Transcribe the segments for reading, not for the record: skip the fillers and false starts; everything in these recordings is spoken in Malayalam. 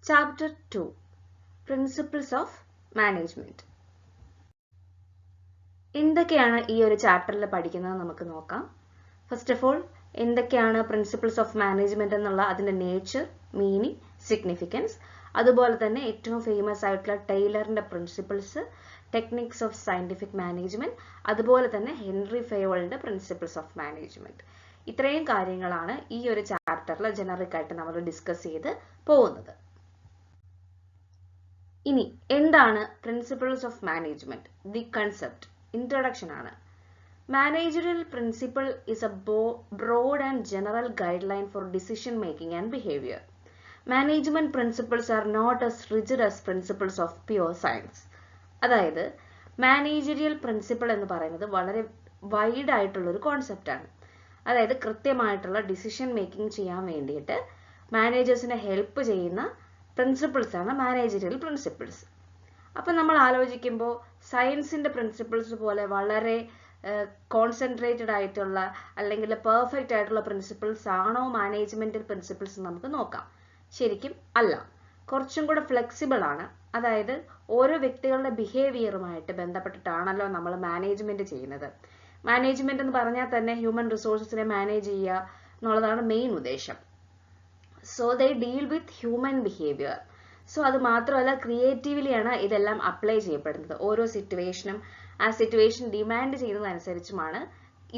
Chapter 2 Principles of Management. എന്തൊക്കെയാണ് ഈ ഒരു ചാപ്റ്ററിൽ പഠിക്കുന്നത് നമുക്ക് നോക്കാം. ഫസ്റ്റ് ഓഫ് ഓൾ എന്തൊക്കെയാണ് പ്രിൻസിപ്പിൾസ് ഓഫ് മാനേജ്മെന്റ് എന്നുള്ള അതിന്റെ നേച്ചർ, മീനിങ്, സിഗ്നിഫിക്കൻസ്, അതുപോലെ തന്നെ ഏറ്റവും ഫേമസ് ആയിട്ടുള്ള ടൈലറിന്റെ principles, techniques of scientific management, അതുപോലെ തന്നെ ഹെൻറി ഫയോളിന്റെ പ്രിൻസിപ്പിൾസ് ഓഫ് മാനേജ്മെന്റ്. ഇത്രയും കാര്യങ്ങളാണ് ഈ ഒരു ചാപ്റ്ററിൽ ജനറിക് ആയിട്ട് നമ്മൾ ഡിസ്കസ് ചെയ്ത് പോകുന്നത്. ഇനി എന്താണ് principles of management? The concept introduction ആണ്. Managerial principle is a broad and general guideline for decision making and behavior. Management principles are not as rigid as principles of pure science. അതായത് മാനേജറിയൽ പ്രിൻസിപ്പിൾ എന്ന് പറയുന്നത് വളരെ വൈഡ് ആയിട്ടുള്ള ഒരു കോൺസെപ്റ്റ് ആണ്. അതായത് കൃത്യമായിട്ടുള്ള ഡിസിഷൻ മേക്കിംഗ് ചെയ്യാൻ വേണ്ടിയിട്ട് മാനേജേഴ്സിനെ ഹെൽപ്പ് ചെയ്യുന്ന പ്രിൻസിപ്പിൾസ് ആണ് മാനേജറിയൽ പ്രിൻസിപ്പിൾസ്. അപ്പം നമ്മൾ ആലോചിക്കുമ്പോൾ സയൻസിന്റെ പ്രിൻസിപ്പിൾസ് പോലെ വളരെ കോൺസെൻട്രേറ്റഡ് ആയിട്ടുള്ള അല്ലെങ്കിൽ പെർഫെക്റ്റ് ആയിട്ടുള്ള പ്രിൻസിപ്പിൾസ് ആണോ മാനേജ്മെന്റൽ പ്രിൻസിപ്പിൾസ് നമുക്ക് നോക്കാം. ശരിക്കും അല്ല, കുറച്ചും കൂടെ ഫ്ലെക്സിബിൾ ആണ്. അതായത് ഓരോ വ്യക്തികളുടെ ബിഹേവിയറുമായിട്ട് ബന്ധപ്പെട്ടിട്ടാണല്ലോ നമ്മൾ മാനേജ്മെന്റ് ചെയ്യുന്നത്. മാനേജ്മെന്റ് എന്ന് പറഞ്ഞാൽ തന്നെ ഹ്യൂമൻ റിസോഴ്സസിനെ മാനേജ് ചെയ്യുക എന്നുള്ളതാണ് മെയിൻ ഉദ്ദേശം. So they deal with human behaviour. So അത് മാത്രമല്ല, ക്രിയേറ്റീവ്ലിയാണ് ഇതെല്ലാം അപ്ലൈ ചെയ്യപ്പെടുന്നത്. ഓരോ സിറ്റുവേഷനും ആ സിറ്റുവേഷൻ ഡിമാൻഡ് ചെയ്യുന്നതനുസരിച്ചുമാണ്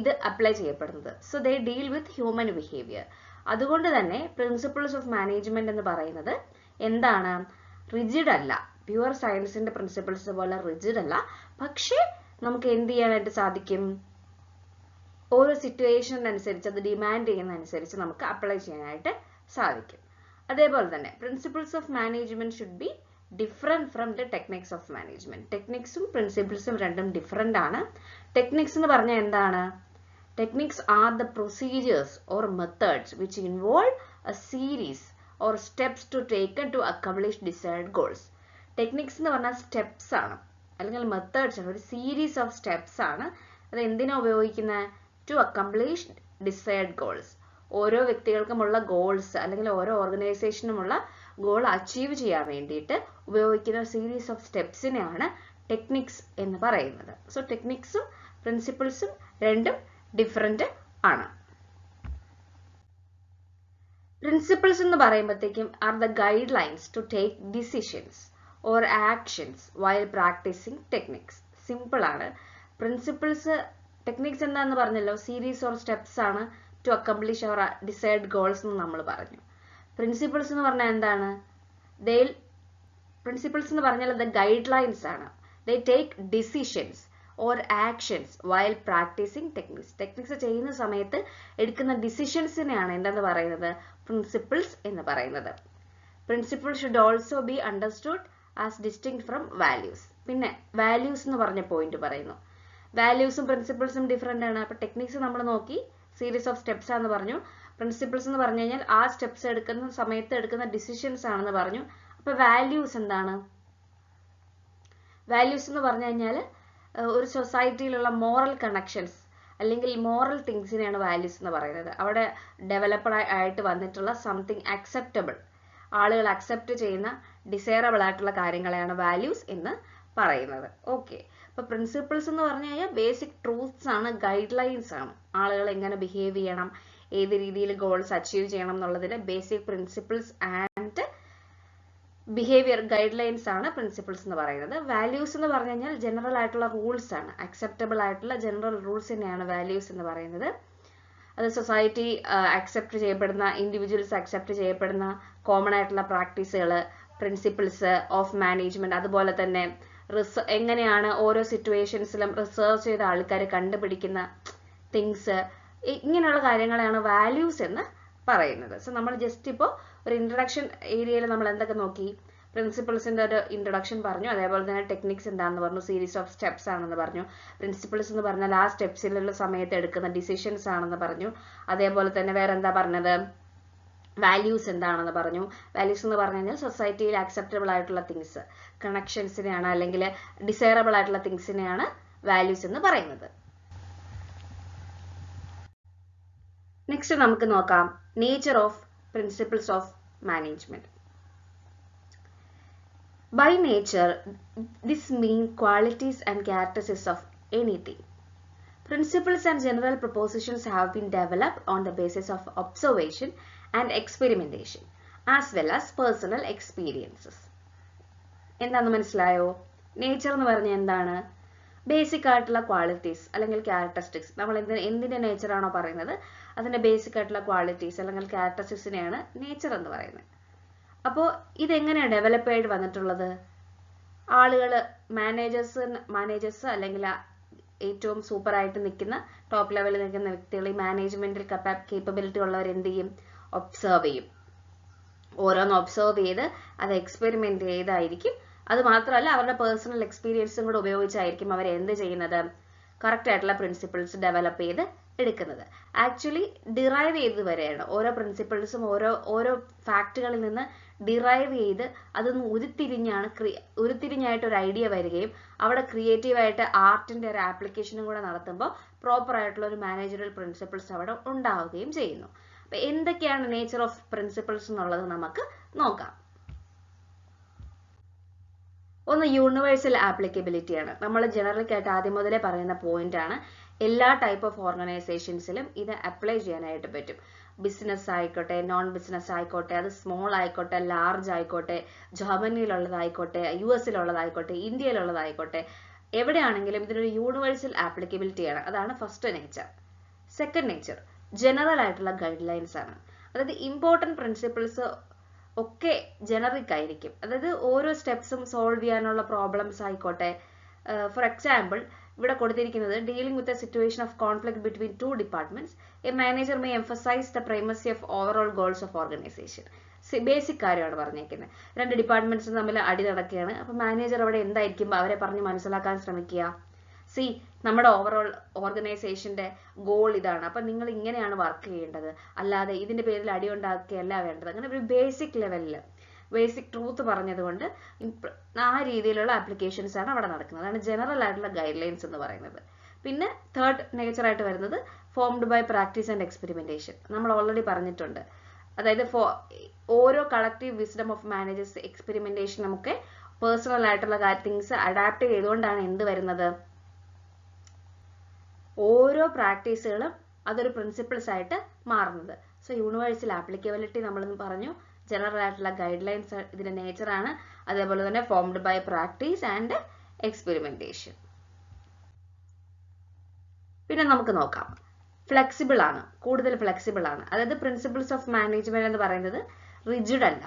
ഇത് അപ്ലൈ ചെയ്യപ്പെടുന്നത്. So they deal with human behaviour. അതുകൊണ്ട് തന്നെ പ്രിൻസിപ്പിൾസ് ഓഫ് മാനേജ്മെന്റ് എന്ന് പറയുന്നത് എന്താണ്? റിജിഡ് അല്ല. പ്യുവർ സയൻസിന്റെ പ്രിൻസിപ്പിൾസ് പോലെ റിജിഡ് അല്ല. പക്ഷേ നമുക്ക് എന്ത് ചെയ്യാനായിട്ട് സാധിക്കും? ഓരോ സിറ്റുവേഷനനുസരിച്ച് അത് ഡിമാൻഡ് ചെയ്യുന്നതനുസരിച്ച് നമുക്ക് അപ്ലൈ ചെയ്യാനായിട്ട് സാധിക്കും. അതേപോലെ തന്നെ principles of management should be different from the techniques of management. ടെക്നിക്സും പ്രിൻസിപ്പിൾസും രണ്ടും ഡിഫറെന്റ് ആണ്. ടെക്നിക്സ് എന്ന് പറഞ്ഞാൽ എന്താണ്? Techniques are the procedures or methods which involve a series or steps to taken to accomplish desired goals. Techniques എന്ന് പറഞ്ഞാൽ സ്റ്റെപ്സ് ആണ്, അല്ലെങ്കിൽ മെത്തേഡ്സ് ആണ്, ഒരു സീരീസ് ഓഫ് സ്റ്റെപ്സ് ആണ്. അത് എന്തിനാ ഉപയോഗിക്കുന്നത്? To accomplish desired goals. ഓരോ വ്യക്തികൾക്കുമുള്ള ഗോൾസ് അല്ലെങ്കിൽ ഓരോ ഓർഗനൈസേഷനുമുള്ള ഗോൾ അച്ചീവ് ചെയ്യാൻ വേണ്ടിയിട്ട് ഉപയോഗിക്കുന്ന സീരീസ് ഓഫ് സ്റ്റെപ്സിനെയാണ് ടെക്നിക്സ് എന്ന് പറയുന്നത്. സോ ടെക്നിക്സും പ്രിൻസിപ്പിൾസും രണ്ടും ഡിഫറെന്റ് ആണ്. പ്രിൻസിപ്പിൾസ് എന്ന് പറയുമ്പോഴത്തേക്കും are the guidelines to take decisions or actions while practising techniques. Simple ആണ്. പ്രിൻസിപ്പിൾസ്, ടെക്നിക്സ് എന്താന്ന് പറഞ്ഞല്ലോ, സീരീസ് ഓർ സ്റ്റെപ്സ് ആണ് to accomplish our desired goals എന്ന് നമ്മൾ പറഞ്ഞു. പ്രിൻസിപ്പിൾസ് എന്ന് പറഞ്ഞാൽ എന്താണ്? പ്രിൻസിപ്പിൾസ് എന്ന് പറഞ്ഞാൽ ദ ഗൈഡ് ലൈൻസ് ആണ്. They take decisions or actions while practising techniques. Techniques ചെയ്യുന്ന സമയത്ത് എടുക്കുന്ന ഡിസിഷൻസിനെയാണ് എന്തെന്ന് പറയുന്നത്? പ്രിൻസിപ്പിൾസ് എന്ന് പറയുന്നത്. Principle should also be understood as distinct from values. പിന്നെ വാല്യൂസ് എന്ന് പറഞ്ഞ പോയിന്റ് പറയുന്നു. വാല്യൂസും പ്രിൻസിപ്പിൾസും ഡിഫറെന്റ് ആണ്. അപ്പൊ ടെക്നിക്സ് നമ്മൾ നോക്കി, സീരീസ് ഓഫ് സ്റ്റെപ്സ് ആണെന്ന് പറഞ്ഞു. പ്രിൻസിപ്പിൾസ് എന്ന് പറഞ്ഞു കഴിഞ്ഞാൽ ആ സ്റ്റെപ്സ് എടുക്കുന്ന സമയത്ത് എടുക്കുന്ന ഡിസിഷൻസ് ആണെന്ന് പറഞ്ഞു. അപ്പൊ വാല്യൂസ് എന്താണ്? വാല്യൂസ് എന്ന് പറഞ്ഞു കഴിഞ്ഞാൽ ഒരു സൊസൈറ്റിയിലുള്ള മോറൽ കണക്ഷൻസ് അല്ലെങ്കിൽ മോറൽ തിങ്സിനെയാണ് വാല്യൂസ് എന്ന് പറയുന്നത്. അവിടെ ഡെവലപ്ഡ് ആയിട്ട് വന്നിട്ടുള്ള സംതിങ് അക്സെപ്റ്റബിൾ, ആളുകൾ അക്സെപ്റ്റ് ചെയ്യുന്ന ഡിസൈറബിൾ ആയിട്ടുള്ള കാര്യങ്ങളെയാണ് വാല്യൂസ് എന്ന് പറയുന്നത്. ഓക്കെ. അപ്പൊ പ്രിൻസിപ്പിൾസ് എന്ന് പറഞ്ഞു കഴിഞ്ഞാൽ ബേസിക് ട്രൂത്ത്സ് ആണ്, ഗൈഡ് ലൈൻസ് ആണ്. ആളുകൾ എങ്ങനെ ബിഹേവ് ചെയ്യണം, ഏത് രീതിയിൽ ഗോൾസ് അച്ചീവ് ചെയ്യണം എന്നുള്ളതിന്റെ basic principles and behaviour guide lines ആണ് പ്രിൻസിപ്പിൾസ് എന്ന് പറയുന്നത്. വാല്യൂസ് എന്ന് പറഞ്ഞു കഴിഞ്ഞാൽ ജനറൽ ആയിട്ടുള്ള റൂൾസ് ആണ്, അക്സെപ്റ്റബിൾ ആയിട്ടുള്ള ജനറൽ റൂൾസ് തന്നെയാണ് വാല്യൂസ് എന്ന് പറയുന്നത്. അത് സൊസൈറ്റി അക്സെപ്റ്റ് ചെയ്യപ്പെടുന്ന, ഇൻഡിവിജ്വൽസ് അക്സെപ്റ്റ് ചെയ്യപ്പെടുന്ന കോമൺ ആയിട്ടുള്ള പ്രാക്ടീസുകൾ, പ്രിൻസിപ്പിൾസ് ഓഫ് മാനേജ്മെന്റ്, അതുപോലെ തന്നെ എങ്ങനെയാണ് ഓരോ സിറ്റുവേഷൻസിലും റിസർച്ച് ചെയ്ത ആൾക്കാർ കണ്ടുപിടിക്കുന്ന തിങ്സ്, ഇങ്ങനെയുള്ള കാര്യങ്ങളെയാണ് വാല്യൂസ് എന്ന് പറയുന്നത്. സോ നമ്മൾ ജസ്റ്റ് ഇപ്പോൾ ഒരു ഇൻട്രൊഡക്ഷൻ ഏരിയയിൽ നമ്മൾ എന്തൊക്കെ നോക്കി? പ്രിൻസിപ്പിൾസിന്റെ ഒരു ഇൻട്രൊഡക്ഷൻ പറഞ്ഞു, അതേപോലെ തന്നെ ടെക്നിക്സ് എന്താണെന്ന് പറഞ്ഞു, സീരീസ് ഓഫ് സ്റ്റെപ്സ് ആണെന്ന് പറഞ്ഞു. പ്രിൻസിപ്പിൾസ് എന്ന് പറഞ്ഞാൽ ആ സ്റ്റെപ്സിലുള്ള സമയത്ത് എടുക്കുന്ന ഡിസിഷൻസ് ആണെന്ന് പറഞ്ഞു. അതേപോലെ തന്നെ വേറെ എന്താ പറഞ്ഞത്? വാല്യൂസ് എന്താണെന്ന് പറഞ്ഞു. വാല്യൂസ് എന്ന് പറഞ്ഞു കഴിഞ്ഞാൽ സൊസൈറ്റിയിൽ അക്സെപ്റ്റബിൾ ആയിട്ടുള്ള തിങ്സ്, കണക്ഷൻസിനെയാണ് അല്ലെങ്കിൽ ഡിസൈറബിൾ ആയിട്ടുള്ള തിങ്സിനെയാണ് വാല്യൂസ് എന്ന് പറയുന്നത്. നെക്സ്റ്റ് നമുക്ക് നോക്കാം nature of principles of management. By nature, this means qualities and characteristics of anything. Principles and general propositions have been developed on the basis of observation and experimentation, as well as personal experiences. എന്താണെന്ന് മനസ്സിലായോ? നേച്ചർ എന്ന് പറഞ്ഞാൽ എന്താണ്? ബേസിക് ആയിട്ടുള്ള ക്വാളിറ്റീസ് അല്ലെങ്കിൽ ക്യാരക്ടറിസ്റ്റിക്സ്. നമ്മൾ എന്തിന്റെ നേച്ചറാണോ പറയുന്നത് അതിന്റെ ബേസിക് ആയിട്ടുള്ള ക്വാളിറ്റീസ് അല്ലെങ്കിൽ ക്യാരക്ടറിസ്റ്റിക്സിനെയാണ് നേച്ചർ എന്ന് പറയുന്നത്. അപ്പോൾ ഇതെങ്ങനെയാണ് ഡെവലപ്പ് ആയിട്ട് വന്നിട്ടുള്ളത്? ആളുകൾ മാനേജേഴ്സ് അല്ലെങ്കിൽ ഏറ്റവും സൂപ്പറായിട്ട് നിൽക്കുന്ന ടോപ്പ് ലെവലിൽ നിൽക്കുന്ന വ്യക്തികൾ, ഈ മാനേജ്മെന്റൽ കേപ്പബിലിറ്റി ഉള്ളവർ എന്ത് ചെയ്യും? ഒബ്സർവ് ചെയ്യും. ഓരോന്ന് ഒബ്സർവ് ചെയ്ത് അത് എക്സ്പെരിമെന്റ് ചെയ്തായിരിക്കും. അത് മാത്രമല്ല അവരുടെ പേഴ്സണൽ എക്സ്പീരിയൻസും കൂടെ ഉപയോഗിച്ചായിരിക്കും അവർ എന്ത് ചെയ്യുന്നത്? കറക്റ്റ് ആയിട്ടുള്ള പ്രിൻസിപ്പിൾസ് ഡെവലപ്പ് ചെയ്ത് എടുക്കുന്നത്. ആക്ച്വലി ഡിറൈവ് ചെയ്ത് വരെയാണ് ഓരോ പ്രിൻസിപ്പിൾസും ഓരോ ഫാക്റ്റുകളിൽ നിന്ന് ഡിറൈവ് ചെയ്ത് അതൊന്ന് ഉരുത്തിരിഞ്ഞായിട്ട് ഒരു ഐഡിയ വരികയും അവിടെ ക്രിയേറ്റീവായിട്ട് ആർട്ടിന്റെ ഒരു ആപ്ലിക്കേഷനും കൂടെ നടത്തുമ്പോൾ പ്രോപ്പർ ആയിട്ടുള്ള ഒരു മാനേജറൽ പ്രിൻസിപ്പിൾസ് അവിടെ ഉണ്ടാവുകയും ചെയ്യുന്നു. അപ്പൊ എന്തൊക്കെയാണ് നേച്ചർ ഓഫ് പ്രിൻസിപ്പിൾസ് എന്നുള്ളത് നമുക്ക് നോക്കാം. ഒന്ന് യൂണിവേഴ്സൽ ആപ്ലിക്കബിലിറ്റി ആണ്. നമ്മൾ ജനറലിക്കായിട്ട് ആദ്യം മുതലേ പറയുന്ന പോയിന്റ് ആണ്. എല്ലാ ടൈപ്പ് ഓഫ് ഓർഗനൈസേഷൻസിലും ഇത് അപ്ലൈ ചെയ്യാനായിട്ട് പറ്റും. ബിസിനസ് ആയിക്കോട്ടെ, നോൺ ബിസിനസ് ആയിക്കോട്ടെ, അത് സ്മോൾ ആയിക്കോട്ടെ, ലാർജ് ആയിക്കോട്ടെ, ജർമ്മനിയിലുള്ളതായിക്കോട്ടെ, US-ലുള്ളതായിക്കോട്ടെ, ഇന്ത്യയിലുള്ളതായിക്കോട്ടെ, എവിടെയാണെങ്കിലും ഇതിനൊരു യൂണിവേഴ്സൽ ആപ്ലിക്കബിലിറ്റി ആണ്. അതാണ് first nature. Second nature general ആയിട്ടുള്ള ഗൈഡ് ലൈൻസ് ആണ്. അതായത് ഇമ്പോർട്ടൻറ്റ് പ്രിൻസിപ്പിൾസ് ഒക്കെ ജനറിക് ആയിരിക്കും. അതായത് ഓരോ സ്റ്റെപ്സും സോൾവ് ചെയ്യാനുള്ള പ്രോബ്ലംസ് ആയിക്കോട്ടെ. ഫോർ എക്സാമ്പിൾ ഇവിടെ കൊടുത്തിരിക്കുന്നത് dealing with a situation of conflict between 2 departments, a manager may emphasise the primacy of overall goals of organisation. Basic കാര്യമാണ് പറഞ്ഞേക്കുന്നത്. 2 ഡിപ്പാർട്ട്മെന്റ്സ് തമ്മിൽ അടി നടക്കുകയാണ്. അപ്പൊ മാനേജർ അവിടെ എന്തായിരിക്കും അവരെ പറഞ്ഞ് മനസ്സിലാക്കാൻ ശ്രമിക്കുക? നമ്മുടെ ഓവറോൾ ഓർഗനൈസേഷന്റെ ഗോൾ ഇതാണ്, അപ്പൊ നിങ്ങൾ ഇങ്ങനെയാണ് വർക്ക് ചെയ്യേണ്ടത്, അല്ലാതെ ഇതിന്റെ പേരിൽ അടി ഉണ്ടാക്കുകയല്ല വേണ്ടത്. അങ്ങനെ ഒരു ബേസിക് ലെവലിൽ ബേസിക് ട്രൂത്ത് പറഞ്ഞതുകൊണ്ട് ആ രീതിയിലുള്ള ആപ്ലിക്കേഷൻസ് ആണ് അവിടെ നടക്കുന്നത്. അതാണ് ജനറൽ ആയിട്ടുള്ള ഗൈഡ് ലൈൻസ് എന്ന് പറയുന്നത്. പിന്നെ തേർഡ് നേച്ചർ ആയിട്ട് വരുന്നത് formed by practice and experimentation. നമ്മൾ ഓൾറെഡി പറഞ്ഞിട്ടുണ്ട്. അതായത് ഓരോ collective wisdom of managers experimentation നമുക്ക് പേഴ്സണൽ ആയിട്ടുള്ള തിങ്സ് അഡാപ്റ്റ് ചെയ്തുകൊണ്ടാണ് എന്ത് വരുന്നത്? ഓരോ പ്രാക്ടീസുകളും അതൊരു പ്രിൻസിപ്പിൾസ് ആയിട്ട് മാറുന്നത്. സോ യൂണിവേഴ്സൽ ആപ്ലിക്കബിലിറ്റി നമ്മൾ പറഞ്ഞു. ജനറൽ ആയിട്ടുള്ള ഗൈഡ് ലൈൻസ് ഇതിന്റെ നേച്ചർ ആണ്. അതേപോലെ തന്നെ formed by practice and experimentation. പിന്നെ നമുക്ക് നോക്കാം, ഫ്ലെക്സിബിൾ ആണ്, കൂടുതൽ ഫ്ലെക്സിബിൾ ആണ്. അതായത് പ്രിൻസിപ്പിൾസ് ഓഫ് മാനേജ്മെന്റ് എന്ന് പറയുന്നത് റിജിഡ് അല്ല.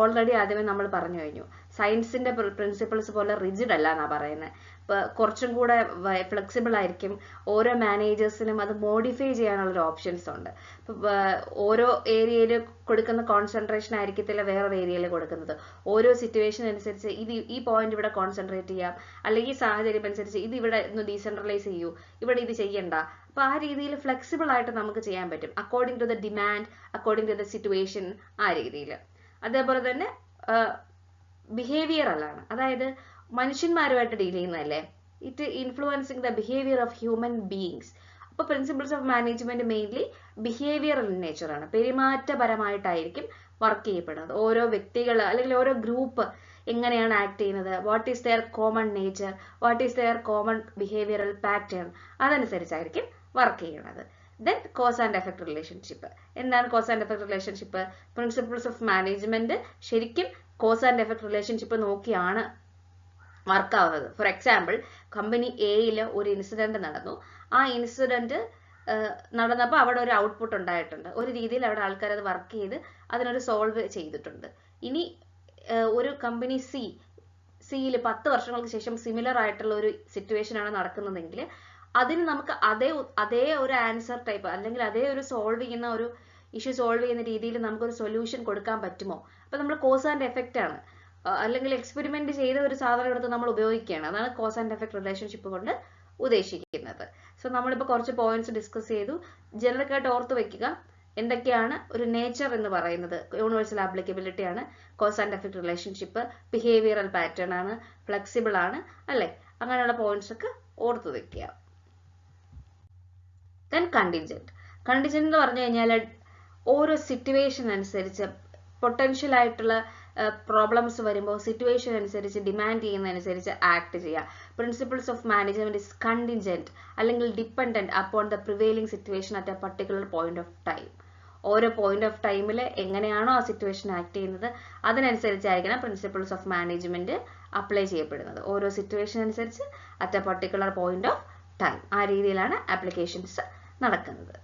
ഓൾറെഡി ആദ്യമേ നമ്മൾ പറഞ്ഞു കഴിഞ്ഞു. സയൻസിന്റെ പ്രിൻസിപ്പിൾസ് പോലെ റിജിഡ് അല്ല എന്നാ പറയുന്നത്. കുറച്ചും കൂടെ ഫ്ലെക്സിബിൾ ആയിരിക്കും. ഓരോ മാനേജേഴ്സിനും അത് മോഡിഫൈ ചെയ്യാനുള്ള ഒരു ഓപ്ഷൻസ് ഉണ്ട്. ഓരോ ഏരിയയിൽ കൊടുക്കുന്ന കോൺസെൻട്രേഷൻ ആയിരിക്കത്തില്ല വേറൊരു ഏരിയയിൽ കൊടുക്കുന്നത്. ഓരോ സിറ്റുവേഷൻ അനുസരിച്ച് ഈ പോയിന്റ് ഇവിടെ കോൺസെൻട്രേറ്റ് ചെയ്യാം, അല്ലെങ്കിൽ സാഹചര്യം അനുസരിച്ച് ഇത് ഇവിടെ ഒന്ന് ഡീസെൻട്രലൈസ് ചെയ്യൂ, ഇവിടെ ഇത് ചെയ്യണ്ട. അപ്പൊ ആ രീതിയിൽ ഫ്ലെക്സിബിൾ ആയിട്ട് നമുക്ക് ചെയ്യാൻ പറ്റും. According to the demand, according to the situation, ആ രീതിയിൽ. അതേപോലെ തന്നെ ബിഹേവിയറലാണ്. അതായത് മനുഷ്യന്മാരുമായിട്ട് ഡീൽ ചെയ്യുന്നതല്ലേ, it influencing the behaviour of human beings. അപ്പൊ principles of management mainly behavioural നേച്ചറാണ്. പെരുമാറ്റപരമായിട്ടായിരിക്കും വർക്ക് ചെയ്യപ്പെടുന്നത്. ഓരോ വ്യക്തികൾ അല്ലെങ്കിൽ ഓരോ ഗ്രൂപ്പ് എങ്ങനെയാണ് ആക്ട് ചെയ്യുന്നത്, what is there common nature, what is there common behavioural pattern, അതനുസരിച്ചായിരിക്കും വർക്ക് ചെയ്യുന്നത്. Then cause and effect relationship. എന്താണ് cause and effect relationship? Principles of management ശരിക്കും കോസ് ആൻഡ് എഫക്ട് റിലേഷൻഷിപ്പ് നോക്കിയാണ് വർക്ക് ആവുന്നത്. ഫോർ എക്സാമ്പിൾ, കമ്പനി എയിൽ ഒരു ഇൻസിഡന്റ് നടന്നു. ആ ഇൻസിഡന്റ് നടന്നപ്പോൾ അവിടെ ഒരു ഔട്ട്പുട്ട് ഉണ്ടായിട്ടുണ്ട്. ഒരു രീതിയിൽ അവിടെ ആൾക്കാർ അത് വർക്ക് ചെയ്ത് അതിനൊരു സോൾവ് ചെയ്തിട്ടുണ്ട്. ഇനി ഒരു കമ്പനി സിയിൽ 10 വർഷങ്ങൾക്ക് ശേഷം സിമിലർ ആയിട്ടുള്ള ഒരു സിറ്റുവേഷൻ ആണ് നടക്കുന്നതെങ്കിൽ അതിന് നമുക്ക് അതേ ഒരു ആൻസർ ടൈപ്പ് അല്ലെങ്കിൽ അതേ ഒരു സോൾവ് ചെയ്യുന്ന ഒരു ഇഷ്യൂ സോൾവ് ചെയ്യുന്ന രീതിയിൽ നമുക്കൊരു സൊല്യൂഷൻ കൊടുക്കാൻ പറ്റുമോ? അപ്പൊ നമ്മൾ കോസ് ആൻഡ് എഫക്റ്റ് ആണ്, അല്ലെങ്കിൽ എക്സ്പെരിമെന്റ് ചെയ്ത ഒരു സാധനം എടുത്ത് നമ്മൾ ഉപയോഗിക്കുകയാണ്. അതാണ് കോസ് ആൻഡ് എഫക്ട് റിലേഷൻഷിപ്പ് കൊണ്ട് ഉദ്ദേശിക്കുന്നത്. സോ നമ്മളിപ്പോൾ കുറച്ച് പോയിന്റ്സ് ഡിസ്കസ് ചെയ്തു. ജനറലായിട്ട് ഓർത്ത് വെക്കുക എന്തൊക്കെയാണ് ഒരു നേച്ചർ എന്ന് പറയുന്നത്. യൂണിവേഴ്സൽ ആപ്ലിക്കബിലിറ്റി ആണ്, cos and effect relationship, behavioural pattern ആണ്, ഫ്ലെക്സിബിൾ ആണ്, അല്ലെ? അങ്ങനെയുള്ള പോയിന്റ്സ് ഒക്കെ ഓർത്ത് വെക്കുക. Then contingent. കണ്ടിൻജന്റ് എന്ന് പറഞ്ഞു കഴിഞ്ഞാൽ ഓരോ സിറ്റുവേഷൻ അനുസരിച്ച് പൊട്ടൻഷ്യൽ ആയിട്ടുള്ള പ്രോബ്ലംസ് വരുമ്പോൾ സിറ്റുവേഷൻ അനുസരിച്ച് ഡിമാൻഡ് ചെയ്യുന്നതനുസരിച്ച് ആക്ട് ചെയ്യുക. Principles of management is contingent അല്ലെങ്കിൽ dependent upon the prevailing situation at a particular point of time. ഓരോ പോയിന്റ് ഓഫ് ടൈമിൽ എങ്ങനെയാണോ ആ സിറ്റുവേഷൻ ആക്ട് ചെയ്യുന്നത് അതിനനുസരിച്ചായിരിക്കണം പ്രിൻസിപ്പിൾസ് ഓഫ് മാനേജ്മെന്റ് അപ്ലൈ ചെയ്യപ്പെടുന്നത്. ഓരോ സിറ്റുവേഷൻ അനുസരിച്ച് at a particular point of time. ആ രീതിയിലാണ് ആപ്ലിക്കേഷൻസ് നടക്കുന്നത്.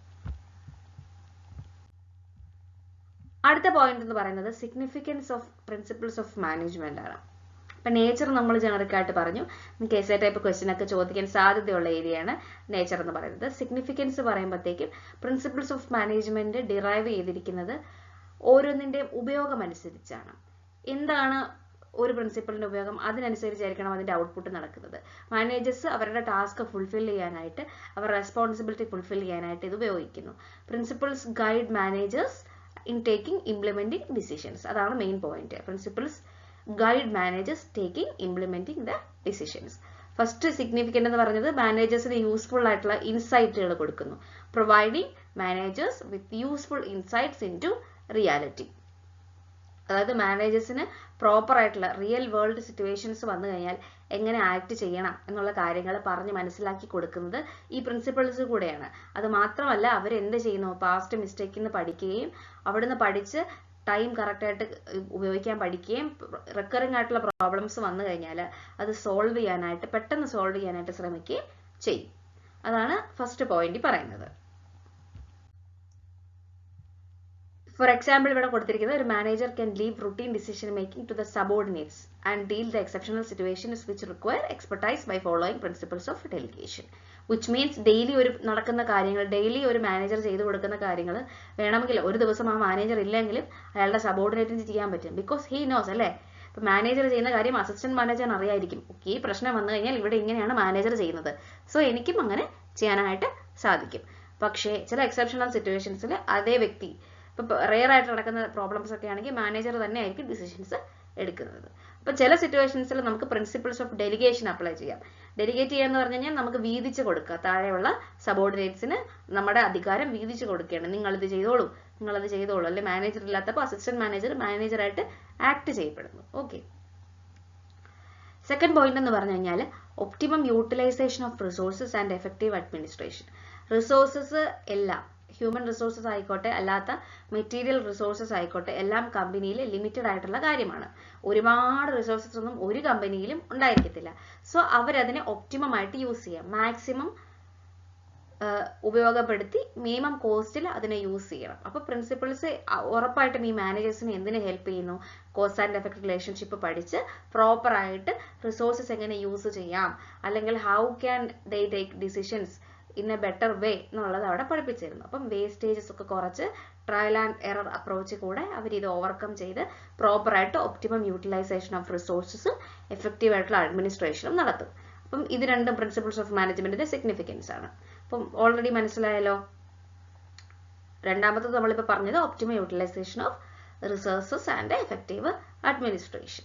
അടുത്ത പോയിന്റ് എന്ന് പറയുന്നത് significance of principles of management ആണ്. ഇപ്പൊ നേച്ചർ നമ്മൾ ജനറിക് ആയിട്ട് പറഞ്ഞു. കേസ് ടൈപ്പ് ക്വസ്റ്റ്യൻ ഒക്കെ ചോദിക്കാൻ സാധ്യതയുള്ള ഏരിയയാണ് നേച്ചർ എന്ന് പറയുന്നത്. സിഗ്നിഫിക്കൻസ് പറയുമ്പോഴത്തേക്കും പ്രിൻസിപ്പിൾസ് ഓഫ് മാനേജ്മെന്റ് ഡിറൈവ് ചെയ്തിരിക്കുന്നത് ഓരോന്നിന്റെയും ഉപയോഗം അനുസരിച്ചാണ്. എന്താണ് ഒരു പ്രിൻസിപ്പിളിന്റെ ഉപയോഗം, അതിനനുസരിച്ചായിരിക്കണം അതിന്റെ ഔട്ട്പുട്ട് നടക്കുന്നത്. മാനേജേഴ്സ് അവരുടെ ടാസ്ക് ഫുൾഫിൽ ചെയ്യാനായിട്ട്, അവരുടെ റെസ്പോൺസിബിലിറ്റി ഫുൾഫിൽ ചെയ്യാനായിട്ട് ഇത് ഉപയോഗിക്കുന്നു. Principles guide managers in taking implementing decisions. അതാണ് main point. Principles guide managers taking implementing the decisions. First significant എന്ന് പറഞ്ഞത് മാനേജേഴ്സിന് യൂസ്ഫുൾ ആയിട്ടുള്ള ഇൻസൈറ്റുകൾ കൊടുക്കുന്നു. Providing managers with useful insights into reality. അതായത് മാനേജേഴ്സിന് പ്രോപ്പർ ആയിട്ടുള്ള റിയൽ വേൾഡ് സിറ്റുവേഷൻസ് വന്നു കഴിഞ്ഞാൽ എങ്ങനെ ആക്ട് ചെയ്യണം എന്നുള്ള കാര്യങ്ങൾ പറഞ്ഞ് മനസ്സിലാക്കി കൊടുക്കുന്നത് ഈ പ്രിൻസിപ്പിൾസ് കൂടെയാണ്. അത് മാത്രമല്ല അവരെന്ത് ചെയ്യുന്നു, പാസ്റ്റ് മിസ്റ്റേക്കിൽ നിന്ന് പഠിക്കുകയും അവിടുന്ന് പഠിച്ച് ടൈം കറക്റ്റായിട്ട് ഉപയോഗിക്കാൻ പഠിക്കുകയും റിക്കറിംഗ് ആയിട്ടുള്ള പ്രോബ്ലംസ് വന്നു കഴിഞ്ഞാൽ അത് സോൾവ് ചെയ്യാനായിട്ട് പെട്ടെന്ന് സോൾവ് ചെയ്യാനായിട്ട് ശ്രമിക്കുകയും ചെയ്യും. അതാണ് ഫസ്റ്റ് പോയിന്റ് പറയുന്നത്. ഫോർ എക്സാമ്പിൾ ഇവിടെ കൊടുത്തിരിക്കുന്നത് ഒരു manager can leave routine decision making to the subordinates and deal the exceptional situations which require expertise by following principles of delegation. Which means daily ഒരു നടക്കുന്ന കാര്യങ്ങൾ, ഡെയിലി ഒരു മാനേജർ ചെയ്തു കൊടുക്കുന്ന കാര്യങ്ങൾ വേണമെങ്കിൽ ഒരു ദിവസം ആ മാനേജർ ഇല്ലെങ്കിലും അയാളുടെ സബോർഡിനേറ്റിന് ചെയ്യാൻ പറ്റും. ബിക്കോസ് ഹി നോസ് അല്ലേ, ഇപ്പൊ മാനേജർ ചെയ്യുന്ന കാര്യം അസിസ്റ്റന്റ് മാനേജറിന് അറിയായിരിക്കും. ഓക്കെ, ഈ പ്രശ്നം വന്നു കഴിഞ്ഞാൽ ഇവിടെ ഇങ്ങനെയാണ് മാനേജർ ചെയ്യുന്നത്, സോ എനിക്കും അങ്ങനെ ചെയ്യാനായിട്ട് സാധിക്കും. പക്ഷേ ചില എക്സെപ്ഷണൽ സിറ്റുവേഷൻസിൽ അതേ വ്യക്തി, ഇപ്പൊ റെയർ ആയിട്ട് നടക്കുന്ന പ്രോബ്ലംസ് ഒക്കെ ആണെങ്കിൽ മാനേജർ തന്നെ ആയിരിക്കും ഡിസിഷൻസ് എടുക്കുന്നത്. അപ്പൊ ചില സിറ്റുവേഷൻസിൽ നമുക്ക് പ്രിൻസിപ്പിൾസ് ഓഫ് ഡെലിഗേഷൻ അപ്ലൈ ചെയ്യാം. ഡെലിഗേറ്റ് ചെയ്യാന്ന് പറഞ്ഞു കഴിഞ്ഞാൽ നമുക്ക് വീതിച്ച് കൊടുക്കുക, താഴെയുള്ള സബോർഡിനേറ്റ്സിന് നമ്മുടെ അധികാരം വീതിച്ച് കൊടുക്കുകയാണ്. നിങ്ങളിത് ചെയ്തോളൂ, നിങ്ങളത് ചെയ്തോളൂ. അല്ലെ മാനേജർ ഇല്ലാത്തപ്പോൾ അസിസ്റ്റന്റ് മാനേജറായിട്ട് ആക്ട് ചെയ്യപ്പെടുന്നു. ഓക്കെ, സെക്കൻഡ് പോയിന്റ് എന്ന് പറഞ്ഞു കഴിഞ്ഞാൽ optimum utilisation of resources and effective administration. Resources എല്ലാം, ഹ്യൂമൻ റിസോഴ്സസ് ആയിക്കോട്ടെ അല്ലാത്ത മെറ്റീരിയൽ റിസോഴ്സസ് ആയിക്കോട്ടെ, എല്ലാം കമ്പനിയിൽ ലിമിറ്റഡ് ആയിട്ടുള്ള കാര്യമാണ്. ഒരുപാട് റിസോഴ്സസ് ഒന്നും ഒരു കമ്പനിയിലും ഉണ്ടായിരിക്കത്തില്ല. സോ അവരതിനെ ഒപ്റ്റിമം ആയിട്ട് യൂസ് ചെയ്യാം, മാക്സിമം ഉപയോഗപ്പെടുത്തി മിനിമം കോസ്റ്റിൽ അതിനെ യൂസ് ചെയ്യണം. അപ്പൊ പ്രിൻസിപ്പിൾസ് ഉറപ്പായിട്ടും ഈ മാനേജേഴ്സിനെ എന്തിനു ഹെൽപ്പ് ചെയ്യുന്നു, കോസ് ആൻഡ് എഫക്ട് റിലേഷൻഷിപ്പ് പഠിച്ച് പ്രോപ്പർ ആയിട്ട് റിസോഴ്സസ് എങ്ങനെ യൂസ് ചെയ്യാം, അല്ലെങ്കിൽ how can they take decisions in A better വേ എന്നുള്ളത് അവിടെ പഠിപ്പിച്ചിരുന്നു. അപ്പം വേസ്റ്റേജസ് ഒക്കെ കുറച്ച് ട്രയൽ ആൻഡ് എറർ അപ്രോച്ച് കൂടെ അവർ ഇത് ഓവർകം ചെയ്ത് പ്രോപ്പറായിട്ട് ഒപ്റ്റിമം യൂട്ടിലൈസേഷൻ ഓഫ് റിസോഴ്സസും എഫക്റ്റീവ് ആയിട്ടുള്ള അഡ്മിനിസ്ട്രേഷനും നടത്തും. അപ്പം ഇത് രണ്ടും പ്രിൻസിപ്പിൾസ് ഓഫ് മാനേജ്മെന്റിന്റെ സിഗ്നിഫിക്കൻസ് ആണ്. അപ്പം ഓൾറെഡി മനസ്സിലായല്ലോ. രണ്ടാമത്തത് നമ്മളിപ്പോൾ പറഞ്ഞത് optimum utilisation of resources and effective administration.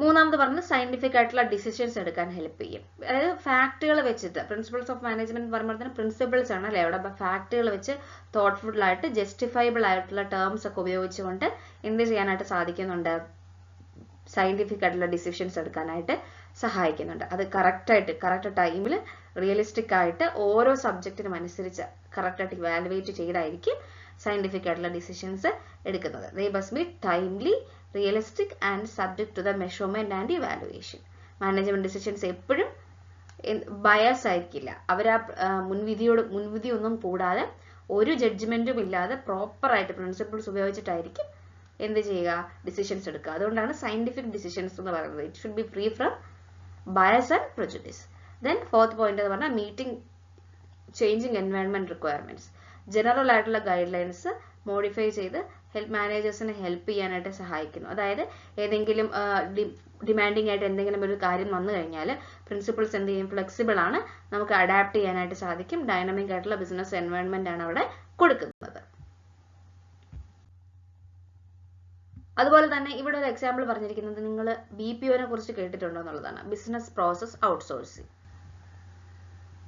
മൂന്നാമത് പറഞ്ഞത് സയന്റിഫിക് ആയിട്ടുള്ള ഡിസിഷൻസ് എടുക്കാൻ ഹെൽപ്പ് ചെയ്യും. അതായത് ഫാക്ടുകൾ വെച്ചിട്ട്, പ്രിൻസിപ്പിൾസ് ഓഫ് മാനേജ്മെന്റ് പറയുമ്പോൾ തന്നെ പ്രിൻസിപ്പിൾസ് ആണ് അല്ലേ, അവിടെ ഫാക്ടുകൾ വെച്ച് തോട്ട്ഫുൾ ആയിട്ട് ജസ്റ്റിഫയബിൾ ആയിട്ടുള്ള ടേംസ് ഒക്കെ ഉപയോഗിച്ചുകൊണ്ട് എന്ത് ചെയ്യാനായിട്ട് സാധിക്കുന്നുണ്ട്, സയന്റിഫിക് ആയിട്ടുള്ള ഡിസിഷൻസ് എടുക്കാനായിട്ട് സഹായിക്കുന്നുണ്ട്. അത് കറക്റ്റ് ടൈമിൽ റിയലിസ്റ്റിക് ആയിട്ട് ഓരോ സബ്ജക്റ്റിനും അനുസരിച്ച് കറക്റ്റായിട്ട് ഇവാലുവേറ്റ് ചെയ്തായിരിക്കും സയന്റിഫിക് ആയിട്ടുള്ള ഡിസിഷൻസ് എടുക്കുന്നത്. They must be timely, realistic and subject to the measurement and evaluation. Management decisions എപ്പോഴും ബയസ് ആയിരിക്കില്ല. അവർ ആ മുൻവിധിയൊന്നും കൂടാതെ ഒരു ജഡ്ജ്മെന്റും ഇല്ലാതെ പ്രോപ്പറായിട്ട് പ്രിൻസിപ്പിൾസ് ഉപയോഗിച്ചിട്ടായിരിക്കും എന്ത് ചെയ്യുക, ഡിസിഷൻസ് എടുക്കുക. അതുകൊണ്ടാണ് സയന്റിഫിക് ഡിസിഷൻസ് എന്ന് പറയുന്നത്. It should be free from bias and prejudice. Then fourth point എന്ന് പറഞ്ഞാൽ meeting changing environment requirements. General ആയിട്ടുള്ള ഗൈഡ് ലൈൻസ് മോഡിഫൈ ചെയ്ത് മാനേജേഴ്സിനെ ഹെൽപ്പ് ചെയ്യാനായിട്ട് സഹായിക്കുന്നു. അതായത് ഏതെങ്കിലും ഡിമാൻഡിങ് ആയിട്ട് എന്തെങ്കിലും ഒരു കാര്യം വന്നു കഴിഞ്ഞാൽ പ്രിൻസിപ്പിൾസ് എന്ത് ചെയ്യും, ഫ്ലെക്സിബിൾ ആണ്, നമുക്ക് അഡാപ്റ്റ് ചെയ്യാനായിട്ട് സാധിക്കും. ഡൈനാമിക് ആയിട്ടുള്ള ബിസിനസ് എൻവയൺമെന്റ് ആണ് അവിടെ കൊടുക്കുന്നത്. അതുപോലെ തന്നെ ഇവിടെ ഒരു എക്സാമ്പിൾ പറഞ്ഞിരിക്കുന്നത് നിങ്ങൾ BPO കുറിച്ച് കേട്ടിട്ടുണ്ടോ എന്നുള്ളതാണ്. Business process outsourcing.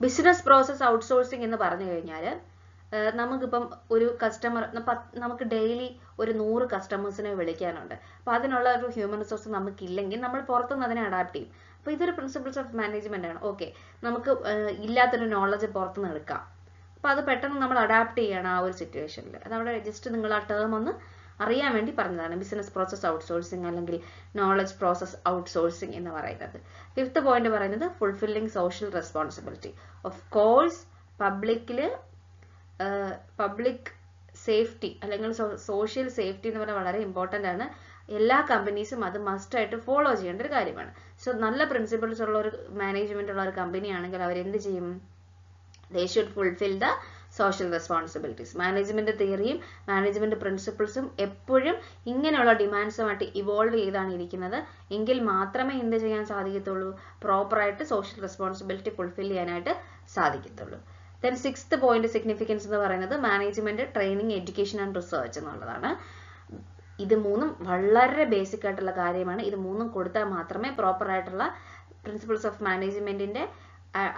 Business process outsourcing എന്ന് പറഞ്ഞു കഴിഞ്ഞാൽ നമുക്കിപ്പം ഒരു കസ്റ്റമർ നമുക്ക് ഡെയിലി ഒരു 100 കസ്റ്റമേഴ്സിനെ വിളിക്കാനുണ്ട്. അപ്പോൾ അതിനുള്ള ഒരു ഹ്യൂമൻ റിസോഴ്സ് നമുക്കില്ലെങ്കിൽ നമ്മൾ പുറത്തുനിന്ന് അതിനെ അഡാപ്റ്റ് ചെയ്യും. അപ്പോൾ ഇതൊരു പ്രിൻസിപ്പിൾസ് ഓഫ് മാനേജ്മെന്റ് ആണ്. ഓക്കെ, നമുക്ക് ഇല്ലാത്തൊരു നോളജ് പുറത്തുനിന്ന് എടുക്കാം. അപ്പോൾ അത് പെട്ടെന്ന് നമ്മൾ അഡാപ്റ്റ് ചെയ്യണം ആ ഒരു സിറ്റുവേഷനിൽ. അതവിടെ ജസ്റ്റ് നിങ്ങൾ ആ ടേം ഒന്ന് അറിയാൻ വേണ്ടി പറഞ്ഞതാണ്, ബിസിനസ് പ്രോസസ് ഔട്ട്സോഴ്സിങ് അല്ലെങ്കിൽ നോളജ് പ്രോസസ് ഔട്ട്സോഴ്സിങ് എന്ന് പറയുന്നത്. 5th പോയിന്റ് പറയുന്നത് fulfilling social responsibility. Of course public safety അല്ലെങ്കിൽ സോഷ്യൽ സേഫ്റ്റി എന്ന് പറഞ്ഞാൽ വളരെ ഇമ്പോർട്ടൻ്റ് ആണ്. എല്ലാ കമ്പനീസും അത് മസ്റ്റ് ആയിട്ട് ഫോളോ ചെയ്യേണ്ട ഒരു കാര്യമാണ്. സോ നല്ല പ്രിൻസിപ്പിൾസ് ഉള്ള ഒരു മാനേജ്മെന്റ് ഉള്ള ഒരു കമ്പനി ആണെങ്കിൽ അവരെന്ത് ചെയ്യും? They should fulfill the social responsibilities. Management തിയറിയും മാനേജ്മെന്റ് പ്രിൻസിപ്പിൾസും എപ്പോഴും ഇങ്ങനെയുള്ള ഡിമാൻഡ്സുമായിട്ട് ഇവോൾവ് ചെയ്താണ് ഇരിക്കുന്നത്. എങ്കിൽ മാത്രമേ എന്ത് ചെയ്യാൻ സാധിക്കത്തുള്ളൂ? പ്രോപ്പറായിട്ട് സോഷ്യൽ റെസ്പോൺസിബിലിറ്റി ഫുൾഫിൽ ചെയ്യാനായിട്ട് സാധിക്കത്തുള്ളൂ. ദെൻ 6th പോയിന്റ് സിഗ്നിഫിക്കൻസ് എന്ന് പറയുന്നത് management training, education and research എന്നുള്ളതാണ്. ഇത് മൂന്നും വളരെ ബേസിക് ആയിട്ടുള്ള കാര്യമാണ്. ഇത് മൂന്നും കൊടുത്താൽ മാത്രമേ പ്രോപ്പറായിട്ടുള്ള പ്രിൻസിപ്പിൾസ് ഓഫ് മാനേജ്മെന്റിന്റെ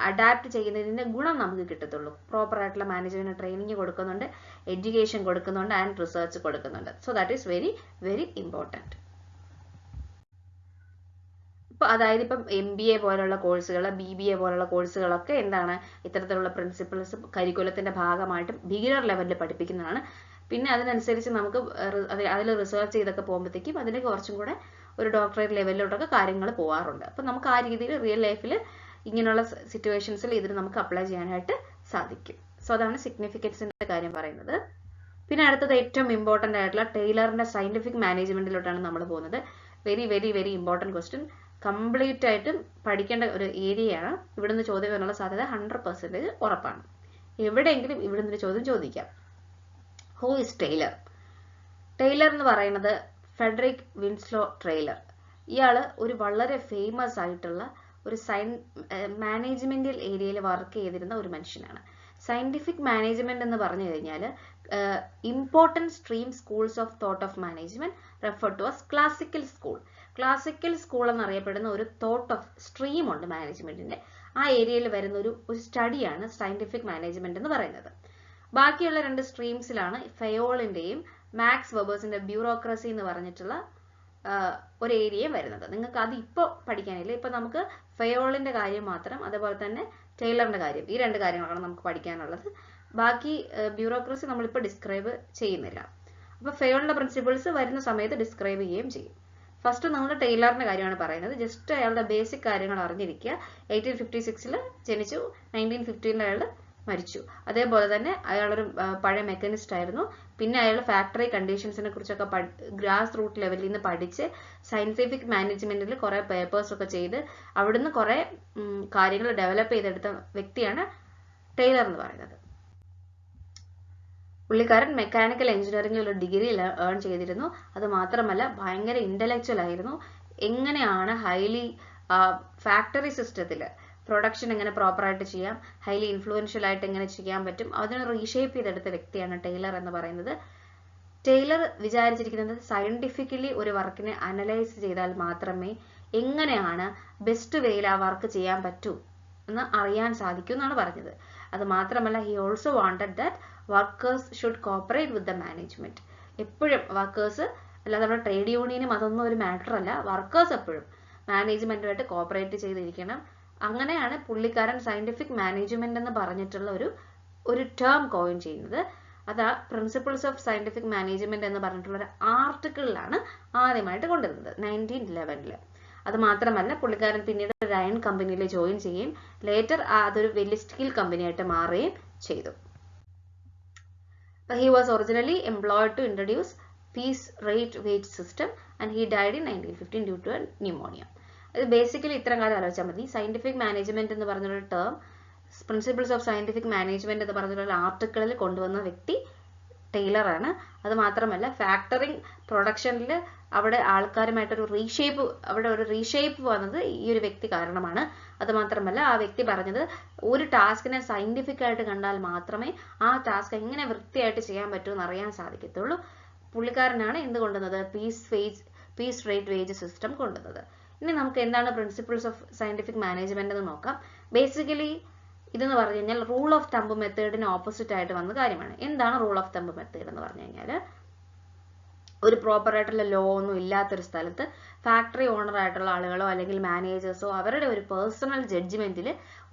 അഡാപ്റ്റ് ചെയ്യുന്നതിന്റെ ഗുണം നമുക്ക് കിട്ടത്തുള്ളൂ. പ്രോപ്പറായിട്ടുള്ള മാനേജ്മെന്റ് ട്രെയിനിങ് കൊടുക്കുന്നുണ്ട്, എഡ്യൂക്കേഷൻ കൊടുക്കുന്നുണ്ട് ആൻഡ് റിസർച്ച് കൊടുക്കുന്നുണ്ട്. So that is very very important. ഇപ്പോൾ അതായത് ഇപ്പം MBA പോലുള്ള കോഴ്സുകൾ, BBA പോലുള്ള കോഴ്സുകളൊക്കെ എന്താണ് ഇത്തരത്തിലുള്ള പ്രിൻസിപ്പിൾസ് കരിക്കുലത്തിന്റെ ഭാഗമായിട്ട് ബിഗിനർ ലെവലിൽ പഠിപ്പിക്കുന്നതാണ്. പിന്നെ അതിനനുസരിച്ച് നമുക്ക് അതിൽ റിസർച്ച് ചെയ്തൊക്കെ പോകുമ്പോഴത്തേക്കും അതിന് കുറച്ചും കൂടെ ഒരു ഡോക്ടറേറ്റ് ലെവലിലോട്ടൊക്കെ കാര്യങ്ങൾ പോകാറുണ്ട്. അപ്പം നമുക്ക് ആ രീതിയിൽ റിയൽ ലൈഫിൽ ഇങ്ങനെയുള്ള സിറ്റുവേഷൻസിൽ ഇതിന് നമുക്ക് അപ്ലൈ ചെയ്യാനായിട്ട് സാധിക്കും. സോ അതാണ് സിഗ്നിഫിക്കൻസിന്റെ കാര്യം പറയുന്നത്. പിന്നെ അടുത്തത് ഏറ്റവും ഇമ്പോർട്ടൻ്റ് ആയിട്ടുള്ള ടൈലറിന്റെ സയന്റിഫിക് മാനേജ്മെന്റിലോട്ടാണ് നമ്മൾ പോകുന്നത്. Very very very important question. Complete ആയിട്ടും പഠിക്കേണ്ട ഒരു ഏരിയയാണ്. ഇവിടുന്ന് ചോദ്യം വരാനുള്ള സാധ്യത 100% ഉറപ്പാണ്. എവിടെയെങ്കിലും ഇവിടുന്ന് ഒരു ചോദ്യം ചോദിക്കാം. Who is Taylor? ടൈലർ എന്ന് പറയുന്നത് ഫെഡറിക് വിൻസ്ലോ ടൈലർ. ഇയാള് ഒരു വളരെ ഫേമസ് ആയിട്ടുള്ള ഒരു മാനേജ്മെന്റൽ ഏരിയയിൽ വർക്ക് ചെയ്തിരുന്ന ഒരു മനുഷ്യനാണ്. സയന്റിഫിക് മാനേജ്മെന്റ് എന്ന് പറഞ്ഞു കഴിഞ്ഞാൽ important stream schools of thought of management refer to as classical school. Classical school എന്നറിയപ്പെടുന്ന ഒരു തോട്ട് ഓഫ് സ്ട്രീം ഉണ്ട് മാനേജ്മെന്റിന്റെ. ആ ഏരിയയിൽ വരുന്ന ഒരു സ്റ്റഡിയാണ് സയന്റിഫിക് മാനേജ്മെന്റ് എന്ന് പറയുന്നത്. ബാക്കിയുള്ള 2 സ്ട്രീംസിലാണ് ഫയോളിന്റെയും മാക്സ് വെബേഴ്സിന്റെ ബ്യൂറോക്രസി എന്ന് പറഞ്ഞിട്ടുള്ള ഒരു ഏരിയയും വരുന്നത്. നിങ്ങൾക്ക് അത് ഇപ്പോൾ പഠിക്കാനില്ല. ഇപ്പൊ നമുക്ക് ഫയോളിന്റെ കാര്യം മാത്രം, അതേപോലെ തന്നെ ടൈലറിന്റെ കാര്യം, ഈ 2 കാര്യങ്ങളാണ് നമുക്ക് പഠിക്കാനുള്ളത്. ബാക്കി ബ്യൂറോക്രസി നമ്മളിപ്പോൾ ഡിസ്ക്രൈബ് ചെയ്യുന്നില്ല. അപ്പൊ ഫയോളിന്റെ പ്രിൻസിപ്പിൾസ് വരുന്ന സമയത്ത് ഡിസ്ക്രൈബ് ചെയ്യുകയും ചെയ്യും. ഫസ്റ്റ് നമ്മൾ ടൈലറിന്റെ കാര്യമാണ് പറയുന്നത്. ജസ്റ്റ് അയാളുടെ ബേസിക് കാര്യങ്ങൾ അറിഞ്ഞിരിക്കുക. 1856 ജനിച്ചു, 1915 അയാൾ മരിച്ചു. അതേപോലെ തന്നെ അയാളൊരു പഴയ മെക്കാനിസ്റ്റ് ആയിരുന്നു. പിന്നെ അയാൾ ഫാക്ടറി കണ്ടീഷൻസിനെ കുറിച്ചൊക്കെ ഗ്രാസ് റൂട്ട് ലെവലിൽ നിന്ന് പഠിച്ച് സയന്റിഫിക് മാനേജ്മെന്റിൽ കുറെ പേപ്പേഴ്സ് ഒക്കെ ചെയ്ത് അവിടുന്ന് കുറെ കാര്യങ്ങൾ ഡെവലപ്പ് ചെയ്തെടുത്ത വ്യക്തിയാണ് ടൈലർ എന്ന് പറയുന്നത്. പുള്ളിക്കാരൻ മെക്കാനിക്കൽ എഞ്ചിനീയറിംഗിൽ ഒരു ഡിഗ്രി ഏൺ ചെയ്തിരുന്നു. അത് മാത്രമല്ല ഭയങ്കര ഇന്റലക്ച്വൽ ആയിരുന്നു. എങ്ങനെയാണ് ഹൈലി ഫാക്ടറി സിസ്റ്റത്തിൽ പ്രൊഡക്ഷൻ എങ്ങനെ പ്രോപ്പറായിട്ട് ചെയ്യാം, ഹൈലി ഇൻഫ്ലുവൻഷ്യൽ ആയിട്ട് എങ്ങനെ ചെയ്യാൻ പറ്റും, അതിനെ റീഷേപ്പ് ചെയ്തെടുത്ത വ്യക്തിയാണ് ടൈലർ എന്ന് പറയുന്നത്. ടൈലർ വിചാരിച്ചിരിക്കുന്നത് സയന്റിഫിക്കലി ഒരു വർക്കിനെ അനലൈസ് ചെയ്താൽ മാത്രമേ എങ്ങനെയാണ് ബെസ്റ്റ് വേയിൽ ആ വർക്ക് ചെയ്യാൻ പറ്റൂ എന്ന് അറിയാൻ സാധിക്കും എന്നാണ് പറഞ്ഞത്. അത് മാത്രമല്ല he also wanted that workers should cooperate with the management. എപ്പോഴും വർക്കേഴ്സ്, അല്ലാതെ നമ്മുടെ ട്രേഡ് യൂണിയനും അതൊന്നും ഒരു മാറ്റർ അല്ല, വർക്കേഴ്സ് എപ്പോഴും മാനേജ്മെന്റുമായിട്ട് കോപ്പറേറ്റ് ചെയ്തിരിക്കണം. അങ്ങനെയാണ് പുള്ളിക്കാരൻ സയന്റിഫിക് മാനേജ്മെന്റ് എന്ന് പറഞ്ഞിട്ടുള്ള ഒരു ടേം കോയിൻ ചെയ്യുന്നത്. അത് പ്രിൻസിപ്പിൾസ് ഓഫ് സയന്റിഫിക് മാനേജ്മെന്റ് എന്ന് പറഞ്ഞിട്ടുള്ള ഒരു ആർട്ടിക്കിളിലാണ് ആദ്യമായിട്ട് കൊണ്ടുവരുന്നത് 1911. അത് മാത്രമല്ല പുള്ളിക്കാരൻ പിന്നീട് ഒരു അയൺ കമ്പനിയിൽ ജോയിൻ ചെയ്യുകയും ലേറ്റർ അതൊരു വലിയ സ്റ്റീൽ കമ്പനിയായിട്ട് മാറുകയും ചെയ്തു. He was originally employed to introduce piece rate wage system and he died in 1915 due to a pneumonia. ഇത് ബേസിക്കലി ഇത്തരം കാര്യം ആലോചിച്ചാൽ മതി. സയന്റിഫിക് മാനേജ്മെന്റ് എന്ന് പറഞ്ഞൊരു term principles of scientific management എന്ന് പറഞ്ഞൊരു ആർട്ടിക്കിളിൽ കൊണ്ടുവന്ന വ്യക്തി ടൈലറാണ്. അത് മാത്രമല്ല ഫാക്ടറിങ് പ്രൊഡക്ഷനിൽ അവിടെ ആൾക്കാരുമായിട്ടൊരു റീഷേപ്പ് വന്നത് ഈ ഒരു വ്യക്തി കാരണമാണ്. അത് മാത്രമല്ല ആ വ്യക്തി പറഞ്ഞത് ഒരു ടാസ്കിനെ സയന്റിഫിക് ആയിട്ട് കണ്ടാൽ മാത്രമേ ആ ടാസ്ക് എങ്ങനെ വൃത്തിയായിട്ട് ചെയ്യാൻ പറ്റൂ എന്ന് അറിയാൻ സാധിക്കത്തുള്ളൂ. പുള്ളിക്കാരനാണ് എന്ത് കൊണ്ടുവന്നത്? പീസ് റേറ്റ് വേജ് സിസ്റ്റം കൊണ്ടുവന്നത്. ഇനി നമുക്ക് എന്താണ് പ്രിൻസിപ്പിൾസ് ഓഫ് സയന്റിഫിക് മാനേജ്മെന്റ് എന്ന് നോക്കാം. ബേസിക്കലി ഇതെന്ന് പറഞ്ഞു കഴിഞ്ഞാൽ റൂൾ ഓഫ് തമ്പ് മെത്തേഡിന് ഓപ്പോസിറ്റ് ആയിട്ട് വന്ന കാര്യമാണ്. എന്താണ് റൂൾ ഓഫ് തമ്പ് മെത്തേഡ് എന്ന് പറഞ്ഞു കഴിഞ്ഞാൽ, ഒരു പ്രോപ്പർ ആയിട്ടുള്ള ലോ ഒന്നും ഇല്ലാത്തൊരു സ്ഥലത്ത് ഫാക്ടറി ഓണർ ആയിട്ടുള്ള ആളുകളോ അല്ലെങ്കിൽ മാനേജേഴ്സോ അവരുടെ ഒരു പേഴ്സണൽ ജഡ്ജ്മെന്റിൽ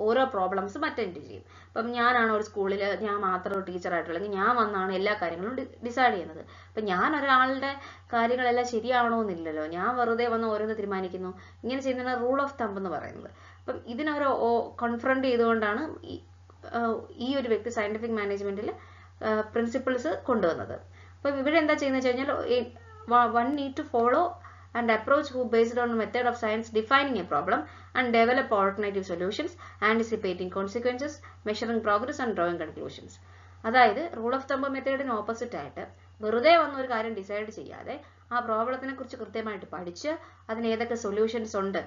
ഓരോ പ്രോബ്ലംസും അറ്റൻഡ് ചെയ്യും. ഇപ്പം ഞാനാണ് ഒരു സ്കൂളിൽ ഞാൻ മാത്രം ടീച്ചറായിട്ടുള്ള, അല്ലെങ്കിൽ ഞാൻ വന്നാണ് എല്ലാ കാര്യങ്ങളും ഡിസൈഡ് ചെയ്യുന്നത്. അപ്പം ഞാൻ ഒരാളുടെ കാര്യങ്ങളെല്ലാം ശരിയാവണമെന്നില്ലല്ലോ, ഞാൻ വെറുതെ വന്ന് ഓരോന്ന് തീരുമാനിക്കുന്നു. ഇങ്ങനെ ചെയ്യുന്നതാണ് റൂൾ ഓഫ് തമ്പ് എന്ന് പറയുന്നത്. അപ്പം ഇതിനൊരു കോൺഫ്രണ്ട് ചെയ്തുകൊണ്ടാണ് ഈ ഒരു വ്യക്തി സയന്റിഫിക് മാനേജ്മെന്റിൽ പ്രിൻസിപ്പിൾസ് കൊണ്ടുവന്നത്. അപ്പം ഇവിടെ എന്താ ചെയ്യുന്നത് വെച്ച് കഴിഞ്ഞാൽ, one need to follow and approach who based on a method of science defining a problem and develop alternative solutions, anticipating consequences, measuring progress and drawing conclusions. അതായത് റൂൾ ഓഫ് തമ്പ് മെത്തേഡിന് ഓപ്പോസിറ്റ് ആയിട്ട് വെറുതെ വന്ന ഒരു കാര്യം ഡിസൈഡ് ചെയ്യാതെ ആ പ്രോബ്ലത്തിനെ കുറിച്ച് കൃത്യമായിട്ട് പഠിച്ച് അതിന് ഏതൊക്കെ സൊല്യൂഷൻസ് ഉണ്ട്,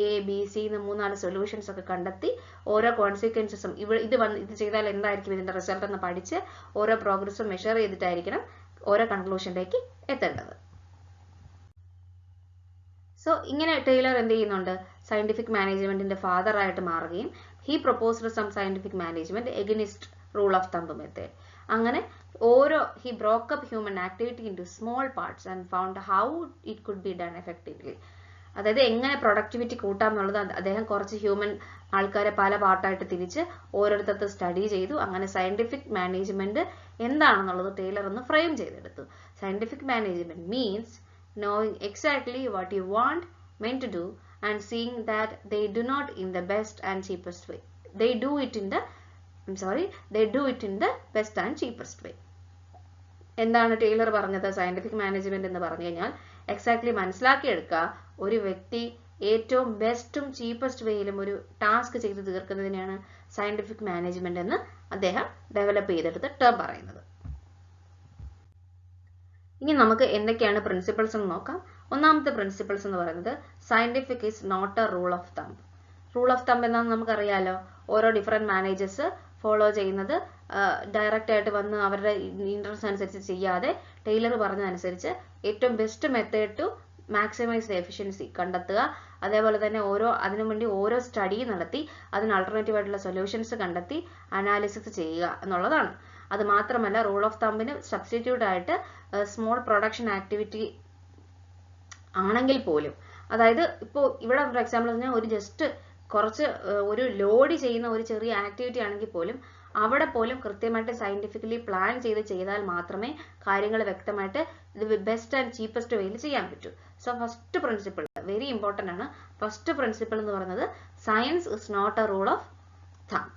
ABC എന്ന് 3-4 സൊല്യൂഷൻസ് ഒക്കെ കണ്ടെത്തി ഓരോ കോൺസിക്വൻസസും ഇത് ചെയ്താൽ എന്തായിരിക്കും ഇതിന്റെ റിസൾട്ട് എന്ന് പഠിച്ച് ഓരോ പ്രോഗ്രസ്സും മെഷർ ചെയ്തിട്ടായിരിക്കണം ഓരോ കൺക്ലൂഷനിലേക്ക് എത്തേണ്ടത്. സോ ഇങ്ങനെ ടൈലർ എന്ത് ചെയ്യുന്നുണ്ട്, സയന്റിഫിക് മാനേജ്മെന്റിന്റെ ഫാദർ ആയിട്ട് മാറുകയും he proposed some scientific management against rule of thumb method. അങ്ങനെ he broke up human activity into small parts and found how it could be done effectively. അതായത് എങ്ങനെ പ്രൊഡക്ടിവിറ്റി കൂട്ടാം എന്നുള്ളത് അദ്ദേഹം കുറച്ച് ഹ്യൂമൻ ആൾക്കാരെ പല പാർട്ടായിട്ട് തിരിച്ച് ഓരോരുത്തർക്ക് സ്റ്റഡി ചെയ്തു. അങ്ങനെ സയന്റിഫിക് മാനേജ്മെന്റ് എന്താണെന്നുള്ളത് ടൈലർ ഒന്ന് ഫ്രെയിം ചെയ്തെടുത്തു. Scientific management means knowing exactly what you want men to do and seeing that they do not in the best and cheapest way. They do it in the best and cheapest way. എന്താണ് ടൈലർ പറഞ്ഞത്? സയന്റിഫിക് മാനേജ്മെന്റ് എന്ന് പറഞ്ഞു കഴിഞ്ഞാൽ എക്സാക്ട്ലി മനസ്സിലാക്കിയെടുക്കുക, ഒരു വ്യക്തി ഏറ്റവും ബെസ്റ്റും ചീപ്പസ്റ്റ് വേയിലും ഒരു ടാസ്ക് ചെയ്ത് തീർക്കുന്നതിനാണ് സയന്റിഫിക് മാനേജ്മെന്റ് എന്ന് അദ്ദേഹം ഡെവലപ്പ് ചെയ്തെടുത്ത് ടേം പറയുന്നത്. ഇനി നമുക്ക് എന്തൊക്കെയാണ് പ്രിൻസിപ്പിൾസ് എന്ന് നോക്കാം. ഒന്നാമത്തെ പ്രിൻസിപ്പിൾസ് എന്ന് പറയുന്നത് scientific is not a rule of thumb. Rule of thumb എന്താണെന്ന് നമുക്കറിയാലോ. ഓരോ ഡിഫറെന്റ് മാനേജേഴ്സ് ഫോളോ ചെയ്യുന്നത് ഡയറക്റ്റ് ആയിട്ട് വന്ന് അവരുടെ ഇൻട്രസ്റ്റ് അനുസരിച്ച് ചെയ്യാതെ ടൈലർ പറഞ്ഞതനുസരിച്ച് ഏറ്റവും best method to maximise efficiency കണ്ടെത്തുക. അതേപോലെ തന്നെ അതിനു വേണ്ടി ഓരോ സ്റ്റഡി നടത്തി അതിന് ആൾട്ടർനേറ്റീവ് ആയിട്ടുള്ള സൊല്യൂഷൻസ് കണ്ടെത്തി അനാലിസിസ് ചെയ്യുക എന്നുള്ളതാണ്. അത് മാത്രമല്ല റൂൾ ഓഫ് തമ്പിന് സബ്സ്റ്റിറ്റ്യൂട്ട് ആയിട്ട് സ്മോൾ പ്രൊഡക്ഷൻ ആക്ടിവിറ്റി ആണെങ്കിൽ പോലും, അതായത് ഇപ്പോൾ ഇവിടെ ഫോർ എക്സാമ്പിൾ പറഞ്ഞാൽ ഒരു ജസ്റ്റ് കുറച്ച് ഒരു ലോഡ് ചെയ്യുന്ന ഒരു ചെറിയ ആക്ടിവിറ്റി ആണെങ്കിൽ പോലും അവിടെ പോലും കൃത്യമായിട്ട് സയന്റിഫിക്കലി പ്ലാൻ ചെയ്താൽ മാത്രമേ കാര്യങ്ങൾ വ്യക്തമായിട്ട് ഇത് ബെസ്റ്റ് ആൻഡ് ചീപ്പസ്റ്റ് വേയിൽ ചെയ്യാൻ പറ്റൂ. So first principle very important ആണ്. ഫസ്റ്റ് പ്രിൻസിപ്പിൾ എന്ന് പറയുന്നത് science is not a rule of thumb.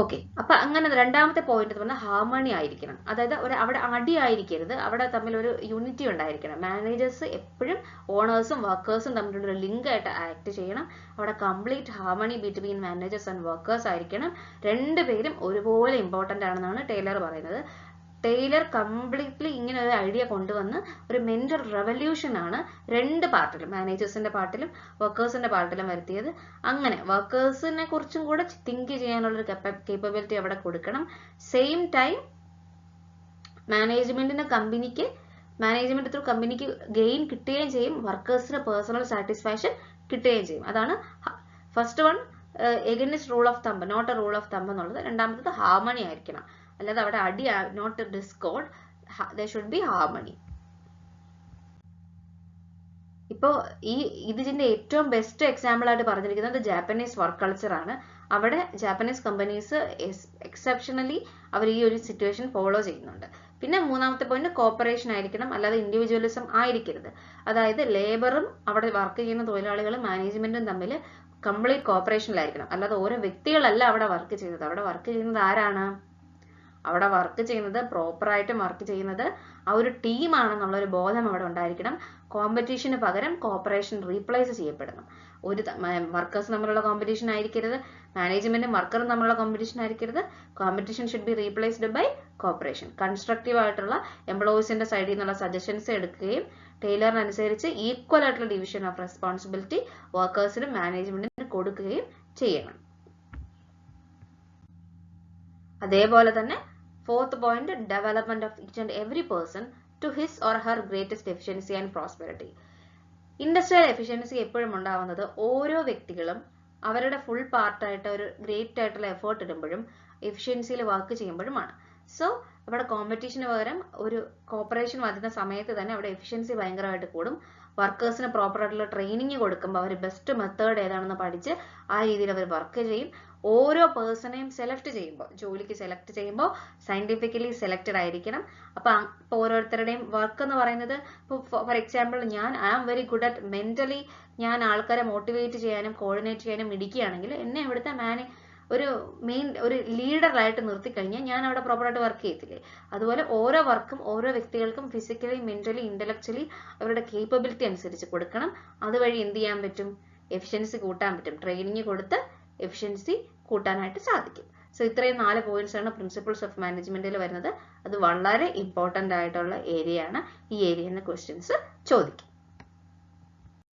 Okay, അപ്പൊ അങ്ങനെ രണ്ടാമത്തെ പോയിന്റ് പറഞ്ഞാൽ ഹാർമണി ആയിരിക്കണം. അതായത് അവിടെ അടി ആയിരിക്കരുത്, അവിടെ തമ്മിൽ ഒരു യൂണിറ്റി ഉണ്ടായിരിക്കണം. മാനേജേഴ്സ് എപ്പോഴും ഓണേഴ്സും വർക്കേഴ്സും തമ്മിലുള്ള ഒരു ലിങ്ക് ആയിട്ട് ആക്ട് ചെയ്യണം. അവിടെ complete harmony between managers and workers ആയിരിക്കണം. രണ്ടുപേരും ഒരുപോലെ ഇമ്പോർട്ടന്റ് ആണെന്നാണ് ടൈലർ പറയുന്നത്. ടൈലർ കംപ്ലീറ്റ്ലി ഇങ്ങനെ ഒരു ഐഡിയ കൊണ്ടുവന്ന് ഒരു മെന്റൽ റെവല്യൂഷൻ ആണ് രണ്ട് പാർട്ടിലും, മാനേജേഴ്സിന്റെ പാർട്ടിലും വർക്കേഴ്സിന്റെ പാർട്ടിലും വരുത്തിയത്. അങ്ങനെ വർക്കേഴ്സിനെ കുറിച്ചും കൂടെ തിങ്ക് ചെയ്യാനുള്ളൊരു കേപ്പബിലിറ്റി അവിടെ കൊടുക്കണം. സെയിം ടൈം മാനേജ്മെന്റ് ത്രൂ കമ്പനിക്ക് ഗെയിൻ കിട്ടുകയും ചെയ്യും, വർക്കേഴ്സിന് പേഴ്സണൽ സാറ്റിസ്ഫാക്ഷൻ കിട്ടുകയും ചെയ്യും. അതാണ് first one, against rule of thumb, not a rule of thumb എന്നുള്ളത്. രണ്ടാമത്തത് ഹാർമണി ആയിരിക്കണം. അല്ലാതെ അവിടെ അടി, not discord, there should be harmony. ഇപ്പോ ഇതിന്റെ ഏറ്റവും ബെസ്റ്റ് എക്സാമ്പിൾ ആയിട്ട് പറഞ്ഞിരിക്കുന്നത് ജാപ്പനീസ് വർക്ക് കൾച്ചർ ആണ്. അവിടെ ജാപ്പനീസ് കമ്പനീസ് എക്സെപ്ഷണലി അവർ ഈ ഒരു സിറ്റുവേഷൻ ഫോളോ ചെയ്യുന്നുണ്ട്. പിന്നെ മൂന്നാമത്തെ പോയിന്റ് കോപ്പറേഷൻ ആയിരിക്കണം, അല്ലാതെ ഇൻഡിവിജ്വലിസം ആയിരിക്കരുത്. അതായത് ലേബറും അവിടെ വർക്ക് ചെയ്യുന്ന തൊഴിലാളികളും മാനേജ്മെന്റും തമ്മിൽ കംപ്ലീറ്റ് കോപ്പറേഷനിലായിരിക്കണം. അല്ലാതെ ഓരോ വ്യക്തികളല്ല അവിടെ വർക്ക് ചെയ്യുന്നത്. അവിടെ വർക്ക് ചെയ്യുന്നത് ആരാണ്? അവിടെ വർക്ക് ചെയ്യുന്നത്, പ്രോപ്പറായിട്ടും വർക്ക് ചെയ്യുന്നത് ആ ഒരു ടീമാണെന്നുള്ള ഒരു ബോധം അവിടെ ഉണ്ടായിരിക്കണം. കോമ്പറ്റീഷന് പകരം കോപ്പറേഷൻ റീപ്ലേസ് ചെയ്യപ്പെടണം. വർക്കേഴ്സ് തമ്മിലുള്ള കോമ്പറ്റീഷൻ ആയിരിക്കരുത്, മാനേജ്മെന്റും വർക്കറും തമ്മിലുള്ള കോമ്പറ്റീഷൻ ആയിരിക്കരുത്. Competition should be replaced by cooperation. Constructive ആയിട്ടുള്ള എംപ്ലോയീസിന്റെ സൈഡിൽ നിന്നുള്ള സജഷൻസ് എടുക്കുകയും ടൈലറിനനുസരിച്ച് ഈക്വൽ ആയിട്ടുള്ള ഡിവിഷൻ ഓഫ് റെസ്പോൺസിബിലിറ്റി വർക്കേഴ്സിനും മാനേജ്മെന്റിനും കൊടുക്കുകയും ചെയ്യണം. അതേപോലെ തന്നെ fourth point, development of each and every person to his or her greatest efficiency and prosperity. Industrial efficiency എപ്പോഴും ഉണ്ടാവുന്നത് ഓരോ വ്യക്തികളും അവരുടെ ഫുൾ പാർട്ടായിട്ട് ഒരു ഗ്രേറ്റ് ആയിട്ടുള്ള എഫേർട്ട് ഇടുമ്പോഴും എഫിഷ്യൻസിയിൽ വർക്ക് ചെയ്യുമ്പോഴുമാണ്. സോ അവിടെ കോമ്പറ്റീഷന് പകരം ഒരു കോപ്പറേഷൻ വരുന്ന സമയത്ത് തന്നെ അവിടെ എഫിഷ്യൻസി ഭയങ്കരമായിട്ട് കൂടും. വർക്കേഴ്സിന് പ്രോപ്പർ ആയിട്ടുള്ള ട്രെയിനിങ് കൊടുക്കുമ്പോൾ അവർ ബെസ്റ്റ് മെത്തേഡ് ഏതാണെന്ന് പഠിച്ച് ആ രീതിയിൽ അവർ വർക്ക് ചെയ്യും. ഓരോ പേഴ്സണെയും സെലക്ട് ചെയ്യുമ്പോൾ, ജോലിക്ക് സെലക്ട് ചെയ്യുമ്പോൾ സയന്റിഫിക്കലി സെലക്റ്റഡ് ആയിരിക്കണം. അപ്പോൾ ഓരോരുത്തരുടെയും വർക്ക് എന്ന് പറയുന്നത്, ഇപ്പോൾ for example I am very good at mentally, ഞാൻ ആൾക്കാരെ മോട്ടിവേറ്റ് ചെയ്യാനും കോർഡിനേറ്റ് ചെയ്യാനും ഇടിക്കുകയാണെങ്കിൽ എന്നെ ഇവിടുത്തെ ഒരു ലീഡറായിട്ട് നിർത്തിക്കഴിഞ്ഞാൽ ഞാൻ അവിടെ പ്രോപ്പറായിട്ട് വർക്ക് ചെയ്യത്തില്ലേ? അതുപോലെ ഓരോ വർക്കും ഓരോ വ്യക്തികൾക്കും ഫിസിക്കലി, മെന്റലി, ഇന്റലക്ച്വലി അവരുടെ കേപ്പബിലിറ്റി അനുസരിച്ച് കൊടുക്കണം. അതുവഴി എന്ത് ചെയ്യാൻ പറ്റും? എഫിഷ്യൻസി കൂട്ടാൻ പറ്റും. ട്രെയിനിങ് കൊടുത്ത് എഫിഷ്യൻസി കൂട്ടാനായിട്ട് സാധിക്കും. സോ ഇത്രയും 4 പോയിന്റ്സ് ആണ് പ്രിൻസിപ്പിൾസ് ഓഫ് മാനേജ്മെന്റിൽ വരുന്നത്. അത് വളരെ ഇമ്പോർട്ടന്റ് ആയിട്ടുള്ള ഏരിയ ആണ്. ഈ ഏരിയയിൽ നിന്ന് ക്വസ്റ്റ്യൻസ് ചോദിക്കും.